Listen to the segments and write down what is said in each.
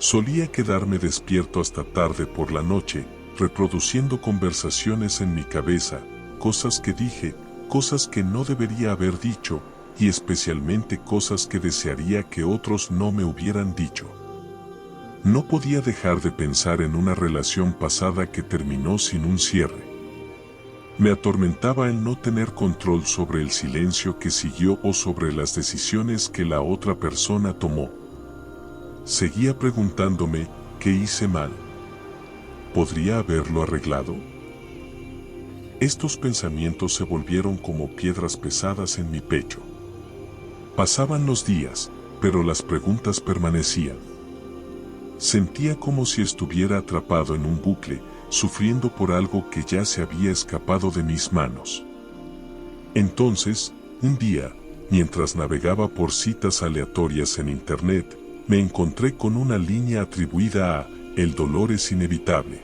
Solía quedarme despierto hasta tarde por la noche, reproduciendo conversaciones en mi cabeza, cosas que dije, cosas que no debería haber dicho, y especialmente cosas que desearía que otros no me hubieran dicho. No podía dejar de pensar en una relación pasada que terminó sin un cierre. Me atormentaba el no tener control sobre el silencio que siguió o sobre las decisiones que la otra persona tomó. Seguía preguntándome, ¿qué hice mal? ¿Podría haberlo arreglado? Estos pensamientos se volvieron como piedras pesadas en mi pecho. Pasaban los días, pero las preguntas permanecían. Sentía como si estuviera atrapado en un bucle, sufriendo por algo que ya se había escapado de mis manos. Entonces, un día, mientras navegaba por citas aleatorias en Internet, me encontré con una línea atribuida a "el dolor es inevitable.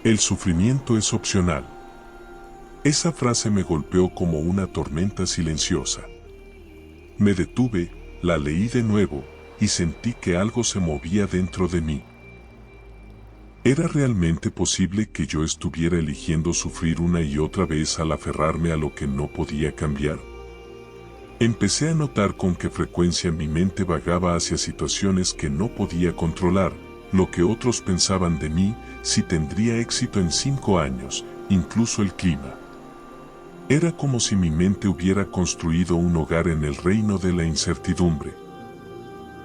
El sufrimiento es opcional". Esa frase me golpeó como una tormenta silenciosa. Me detuve, la leí de nuevo, y sentí que algo se movía dentro de mí. ¿Era realmente posible que yo estuviera eligiendo sufrir una y otra vez al aferrarme a lo que no podía cambiar? Empecé a notar con qué frecuencia mi mente vagaba hacia situaciones que no podía controlar, lo que otros pensaban de mí, si tendría éxito en 5 años, incluso el clima. Era como si mi mente hubiera construido un hogar en el reino de la incertidumbre.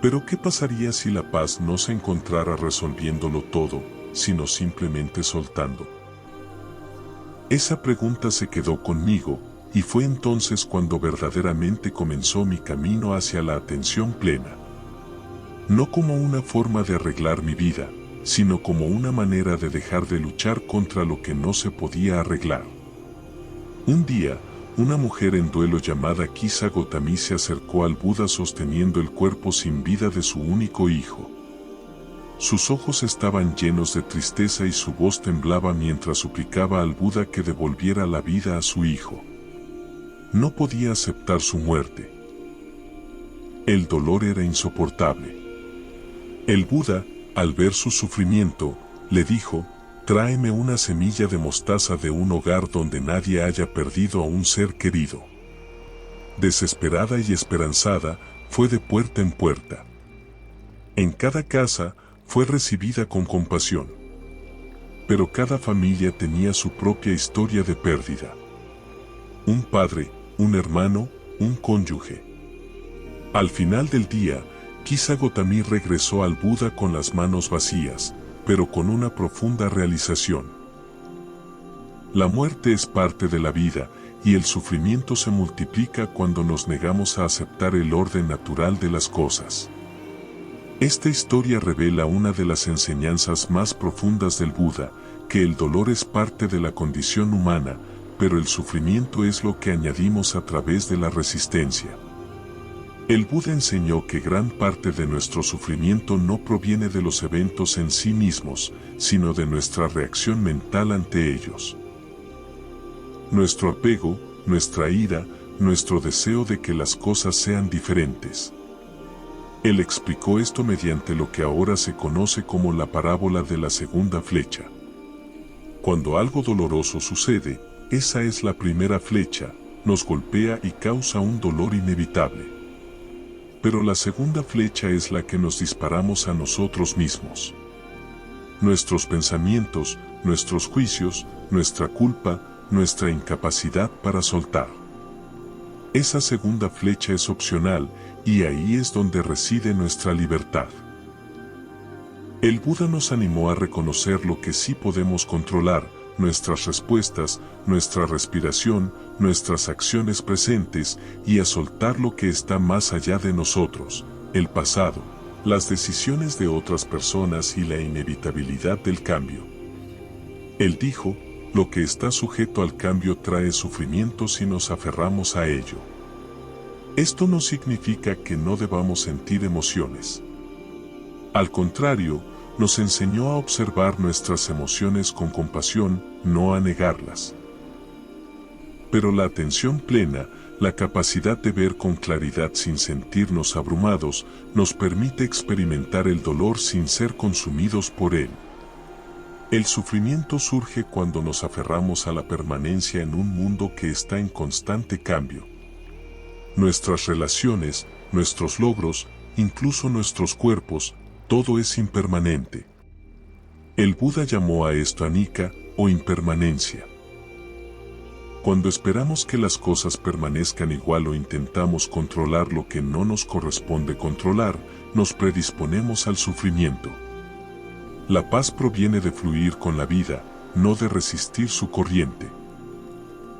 Pero ¿qué pasaría si la paz no se encontrara resolviéndolo todo, sino simplemente soltando? Esa pregunta se quedó conmigo, y fue entonces cuando verdaderamente comenzó mi camino hacia la atención plena. No como una forma de arreglar mi vida, sino como una manera de dejar de luchar contra lo que no se podía arreglar. Un día, una mujer en duelo llamada Kisa Gotami se acercó al Buda sosteniendo el cuerpo sin vida de su único hijo. Sus ojos estaban llenos de tristeza y su voz temblaba mientras suplicaba al Buda que devolviera la vida a su hijo. No podía aceptar su muerte. El dolor era insoportable. El Buda, al ver su sufrimiento, le dijo: «Tráeme una semilla de mostaza de un hogar donde nadie haya perdido a un ser querido». Desesperada y esperanzada, fue de puerta en puerta. En cada casa, fue recibida con compasión. Pero cada familia tenía su propia historia de pérdida. Un padre, un hermano, un cónyuge. Al final del día, Kisa Gotami regresó al Buda con las manos vacías, pero con una profunda realización. La muerte es parte de la vida, y el sufrimiento se multiplica cuando nos negamos a aceptar el orden natural de las cosas. Esta historia revela una de las enseñanzas más profundas del Buda, que el dolor es parte de la condición humana, pero el sufrimiento es lo que añadimos a través de la resistencia. El Buda enseñó que gran parte de nuestro sufrimiento no proviene de los eventos en sí mismos, sino de nuestra reacción mental ante ellos. Nuestro apego, nuestra ira, nuestro deseo de que las cosas sean diferentes. Él explicó esto mediante lo que ahora se conoce como la parábola de la segunda flecha. Cuando algo doloroso sucede, esa es la primera flecha, nos golpea y causa un dolor inevitable. Pero la segunda flecha es la que nos disparamos a nosotros mismos. Nuestros pensamientos, nuestros juicios, nuestra culpa, nuestra incapacidad para soltar. Esa segunda flecha es opcional, y ahí es donde reside nuestra libertad. El Buda nos animó a reconocer lo que sí podemos controlar, nuestras respuestas, nuestra respiración, nuestras acciones presentes, y a soltar lo que está más allá de nosotros, el pasado, las decisiones de otras personas y la inevitabilidad del cambio. Él dijo: lo que está sujeto al cambio trae sufrimiento si nos aferramos a ello. Esto no significa que no debamos sentir emociones. Al contrario, nos enseñó a observar nuestras emociones con compasión, no a negarlas. Pero la atención plena La capacidad de ver con claridad sin sentirnos abrumados nos permite experimentar el dolor sin ser consumidos por él. El sufrimiento surge cuando nos aferramos a la permanencia en un mundo que está en constante cambio. Nuestras relaciones, nuestros logros, incluso nuestros cuerpos, todo es impermanente. El Buda llamó a esto anicca o impermanencia. Cuando esperamos que las cosas permanezcan igual o intentamos controlar lo que no nos corresponde controlar, nos predisponemos al sufrimiento. La paz proviene de fluir con la vida, no de resistir su corriente.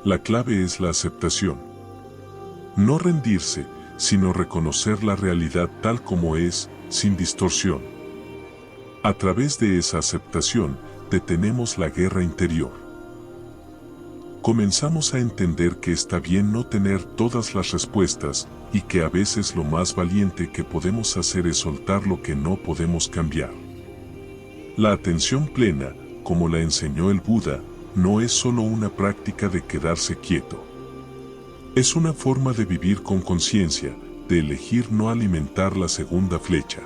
La clave es la aceptación. No rendirse, sino reconocer la realidad tal como es, sin distorsión. A través de esa aceptación, detenemos la guerra interior. Comenzamos a entender que está bien no tener todas las respuestas y que a veces lo más valiente que podemos hacer es soltar lo que no podemos cambiar. La atención plena, como la enseñó el Buda, no es solo una práctica de quedarse quieto. Es una forma de vivir con conciencia, de elegir no alimentar la segunda flecha.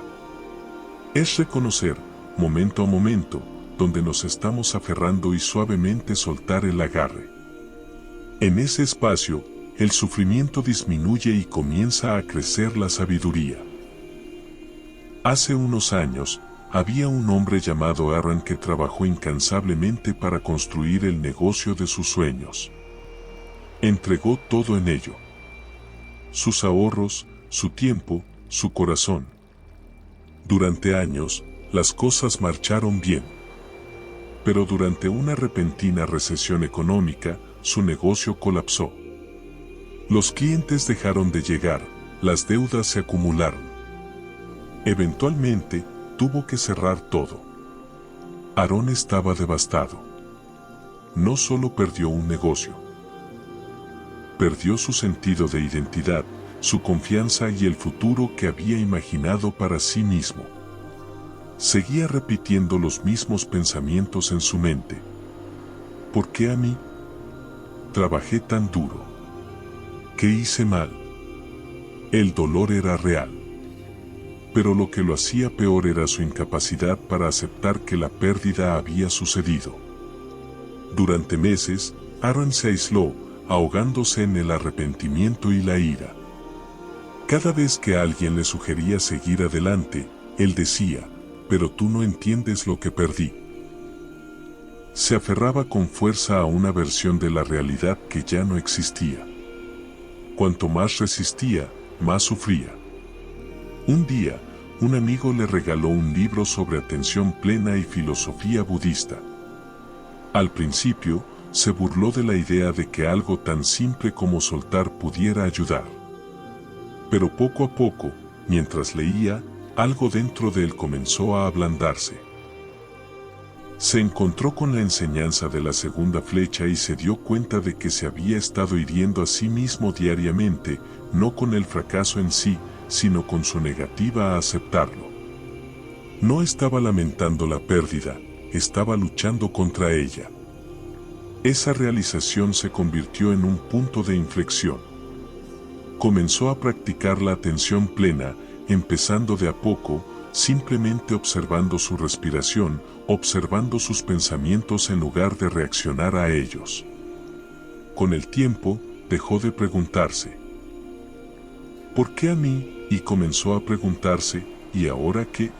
Es reconocer, momento a momento, donde nos estamos aferrando y suavemente soltar el agarre. En ese espacio, el sufrimiento disminuye y comienza a crecer la sabiduría. Hace unos años, había un hombre llamado Arran que trabajó incansablemente para construir el negocio de sus sueños. Entregó todo en ello. Sus ahorros, su tiempo, su corazón. Durante años, las cosas marcharon bien. Pero durante una repentina recesión económica, su negocio colapsó. Los clientes dejaron de llegar, las deudas se acumularon. Eventualmente, tuvo que cerrar todo. Aarón estaba devastado. No solo perdió un negocio. Perdió su sentido de identidad, su confianza y el futuro que había imaginado para sí mismo. Seguía repitiendo los mismos pensamientos en su mente. ¿Por qué a mí? Trabajé tan duro. ¿Qué hice mal? El dolor era real. Pero lo que lo hacía peor era su incapacidad para aceptar que la pérdida había sucedido. Durante meses, Aaron se aisló, ahogándose en el arrepentimiento y la ira. Cada vez que alguien le sugería seguir adelante, él decía, «Pero tú no entiendes lo que perdí». Se aferraba con fuerza a una versión de la realidad que ya no existía. Cuanto más resistía, más sufría. Un día, un amigo le regaló un libro sobre atención plena y filosofía budista. Al principio, se burló de la idea de que algo tan simple como soltar pudiera ayudar. Pero poco a poco, mientras leía, algo dentro de él comenzó a ablandarse. Se encontró con la enseñanza de la segunda flecha y se dio cuenta de que se había estado hiriendo a sí mismo diariamente, no con el fracaso en sí, sino con su negativa a aceptarlo. No estaba lamentando la pérdida, estaba luchando contra ella. Esa realización se convirtió en un punto de inflexión. Comenzó a practicar la atención plena, empezando de a poco, simplemente observando su respiración, observando sus pensamientos en lugar de reaccionar a ellos. Con el tiempo, dejó de preguntarse, ¿por qué a mí? Y comenzó a preguntarse, ¿y ahora qué?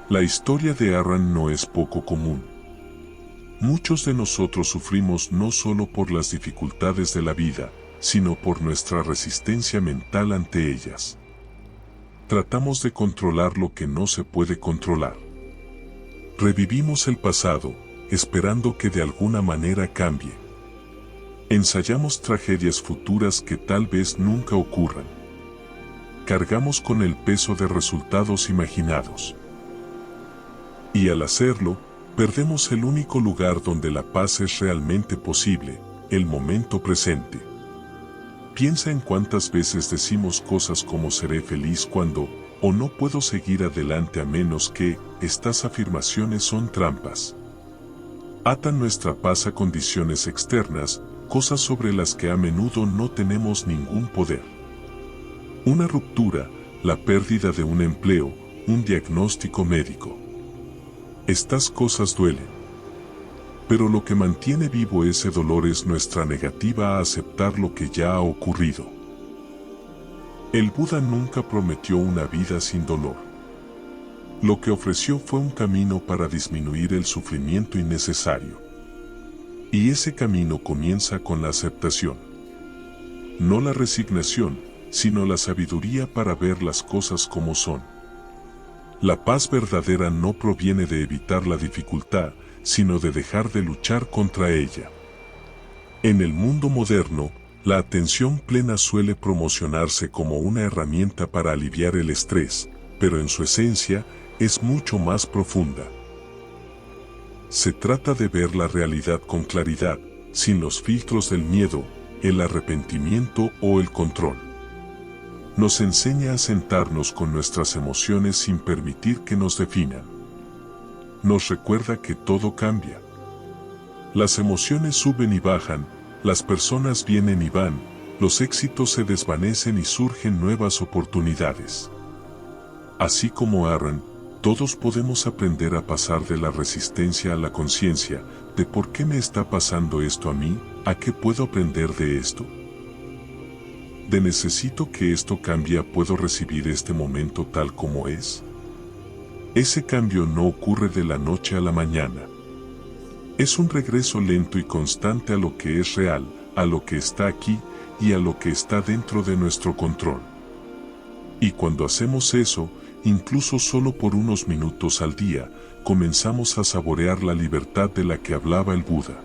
La historia de Aaron no es poco común. Muchos de nosotros sufrimos no solo por las dificultades de la vida, sino por nuestra resistencia mental ante ellas. Tratamos de controlar lo que no se puede controlar. Revivimos el pasado, esperando que de alguna manera cambie. Ensayamos tragedias futuras que tal vez nunca ocurran. Cargamos con el peso de resultados imaginados. Y al hacerlo, perdemos el único lugar donde la paz es realmente posible, el momento presente. Piensa en cuántas veces decimos cosas como seré feliz cuando, o no puedo seguir adelante a menos que, estas afirmaciones son trampas. Atan nuestra paz a condiciones externas, cosas sobre las que a menudo no tenemos ningún poder. Una ruptura, la pérdida de un empleo, un diagnóstico médico. Estas cosas duelen. Pero lo que mantiene vivo ese dolor es nuestra negativa a aceptar lo que ya ha ocurrido. El Buda nunca prometió una vida sin dolor. Lo que ofreció fue un camino para disminuir el sufrimiento innecesario. Y ese camino comienza con la aceptación. No la resignación, sino la sabiduría para ver las cosas como son. La paz verdadera no proviene de evitar la dificultad, sino de dejar de luchar contra ella. En el mundo moderno, la atención plena suele promocionarse como una herramienta para aliviar el estrés, pero en su esencia es mucho más profunda. Se trata de ver la realidad con claridad, sin los filtros del miedo, el arrepentimiento o el control. Nos enseña a sentarnos con nuestras emociones sin permitir que nos definan. Nos recuerda que todo cambia. Las emociones suben y bajan, las personas vienen y van, los éxitos se desvanecen y surgen nuevas oportunidades. Así como Aaron, todos podemos aprender a pasar de la resistencia a la conciencia, de por qué me está pasando esto a mí, a qué puedo aprender de esto. De necesito que esto cambie, puedo recibir este momento tal como es. Ese cambio no ocurre de la noche a la mañana. Es un regreso lento y constante a lo que es real, a lo que está aquí y a lo que está dentro de nuestro control. Y cuando hacemos eso, incluso solo por unos minutos al día, comenzamos a saborear la libertad de la que hablaba el Buda.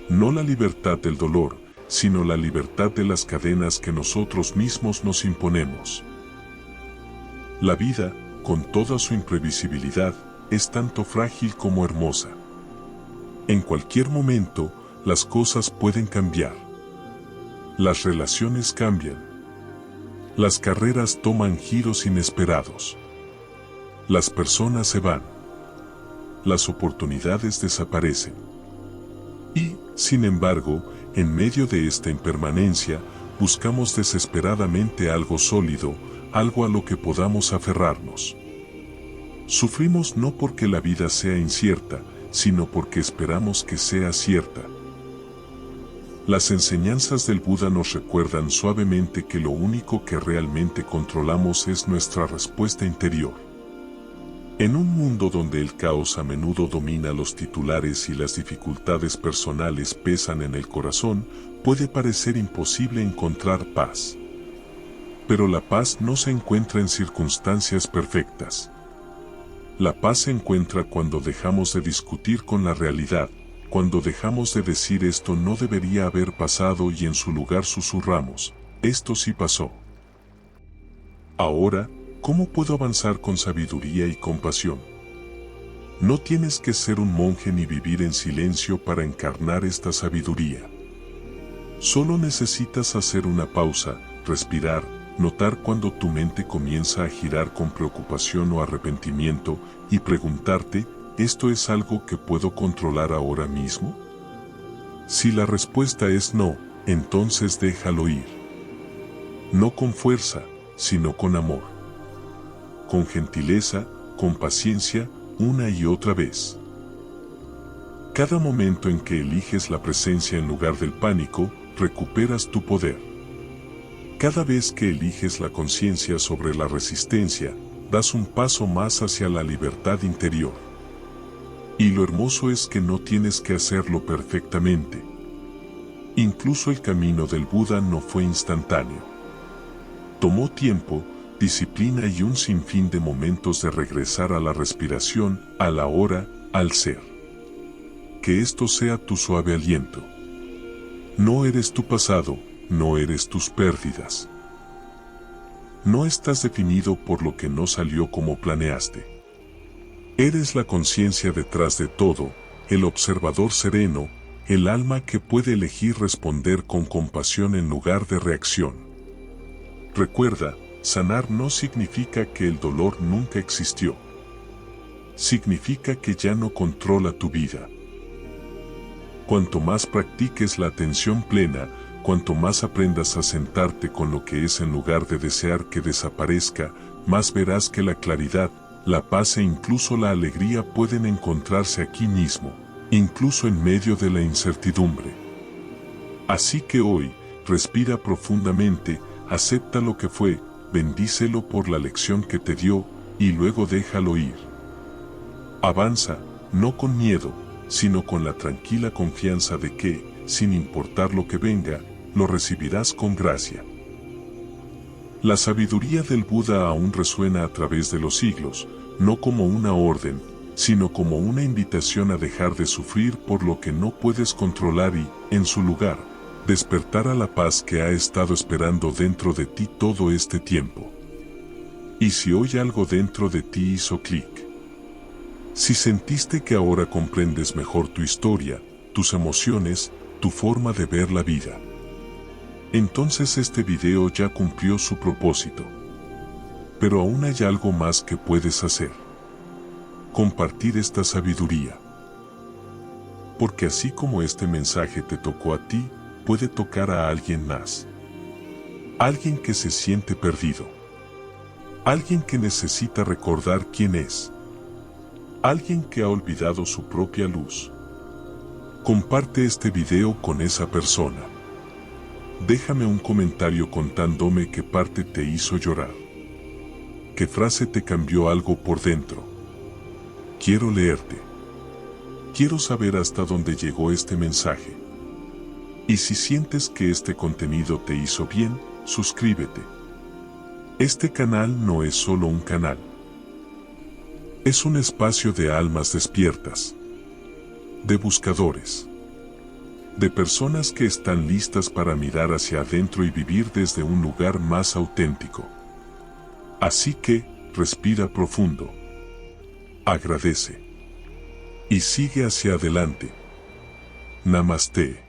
No la libertad del dolor, sino la libertad de las cadenas que nosotros mismos nos imponemos. La vida, con toda su imprevisibilidad, es tanto frágil como hermosa. En cualquier momento, las cosas pueden cambiar. Las relaciones cambian. Las carreras toman giros inesperados. Las personas se van. Las oportunidades desaparecen. Y, sin embargo, en medio de esta impermanencia, buscamos desesperadamente algo sólido, algo a lo que podamos aferrarnos. Sufrimos no porque la vida sea incierta, sino porque esperamos que sea cierta. Las enseñanzas del Buda nos recuerdan suavemente que lo único que realmente controlamos es nuestra respuesta interior. En un mundo donde el caos a menudo domina los titulares y las dificultades personales pesan en el corazón, puede parecer imposible encontrar paz. Pero la paz no se encuentra en circunstancias perfectas. La paz se encuentra cuando dejamos de discutir con la realidad, cuando dejamos de decir esto no debería haber pasado y en su lugar susurramos, esto sí pasó. Ahora, ¿cómo puedo avanzar con sabiduría y compasión? No tienes que ser un monje ni vivir en silencio para encarnar esta sabiduría. Solo necesitas hacer una pausa, respirar, notar cuando tu mente comienza a girar con preocupación o arrepentimiento y preguntarte, ¿esto es algo que puedo controlar ahora mismo? Si la respuesta es no, entonces déjalo ir. No con fuerza, sino con amor. Con gentileza, con paciencia, una y otra vez. Cada momento en que eliges la presencia en lugar del pánico, recuperas tu poder. Cada vez que eliges la conciencia sobre la resistencia, das un paso más hacia la libertad interior. Y lo hermoso es que no tienes que hacerlo perfectamente. Incluso el camino del Buda no fue instantáneo. Tomó tiempo, disciplina y un sinfín de momentos de regresar a la respiración, a la hora, al ser. Que esto sea tu suave aliento. No eres tu pasado, no eres tus pérdidas. No estás definido por lo que no salió como planeaste. Eres la conciencia detrás de todo, el observador sereno, el alma que puede elegir responder con compasión en lugar de reacción. Recuerda, sanar no significa que el dolor nunca existió. Significa que ya no controla tu vida. Cuanto más practiques la atención plena, cuanto más aprendas a sentarte con lo que es en lugar de desear que desaparezca, más verás que la claridad, la paz e incluso la alegría pueden encontrarse aquí mismo, incluso en medio de la incertidumbre. Así que hoy, respira profundamente, acepta lo que fue, bendícelo por la lección que te dio, y luego déjalo ir. Avanza, no con miedo, sino con la tranquila confianza de que, sin importar lo que venga, lo recibirás con gracia. La sabiduría del Buda aún resuena a través de los siglos, no como una orden, sino como una invitación a dejar de sufrir por lo que no puedes controlar y, en su lugar, despertar a la paz que ha estado esperando dentro de ti todo este tiempo. Y si hoy algo dentro de ti hizo clic, si sentiste que ahora comprendes mejor tu historia, tus emociones, tu forma de ver la vida, entonces este video ya cumplió su propósito. Pero aún hay algo más que puedes hacer. Compartir esta sabiduría. Porque así como este mensaje te tocó a ti, puede tocar a alguien más. Alguien que se siente perdido. Alguien que necesita recordar quién es. Alguien que ha olvidado su propia luz. Comparte este video con esa persona. Déjame un comentario contándome qué parte te hizo llorar. ¿Qué frase te cambió algo por dentro? Quiero leerte. Quiero saber hasta dónde llegó este mensaje. Y si sientes que este contenido te hizo bien, suscríbete. Este canal no es solo un canal. Es un espacio de almas despiertas. De buscadores. De personas que están listas para mirar hacia adentro y vivir desde un lugar más auténtico. Así que, respira profundo. Agradece. Y sigue hacia adelante. Namaste.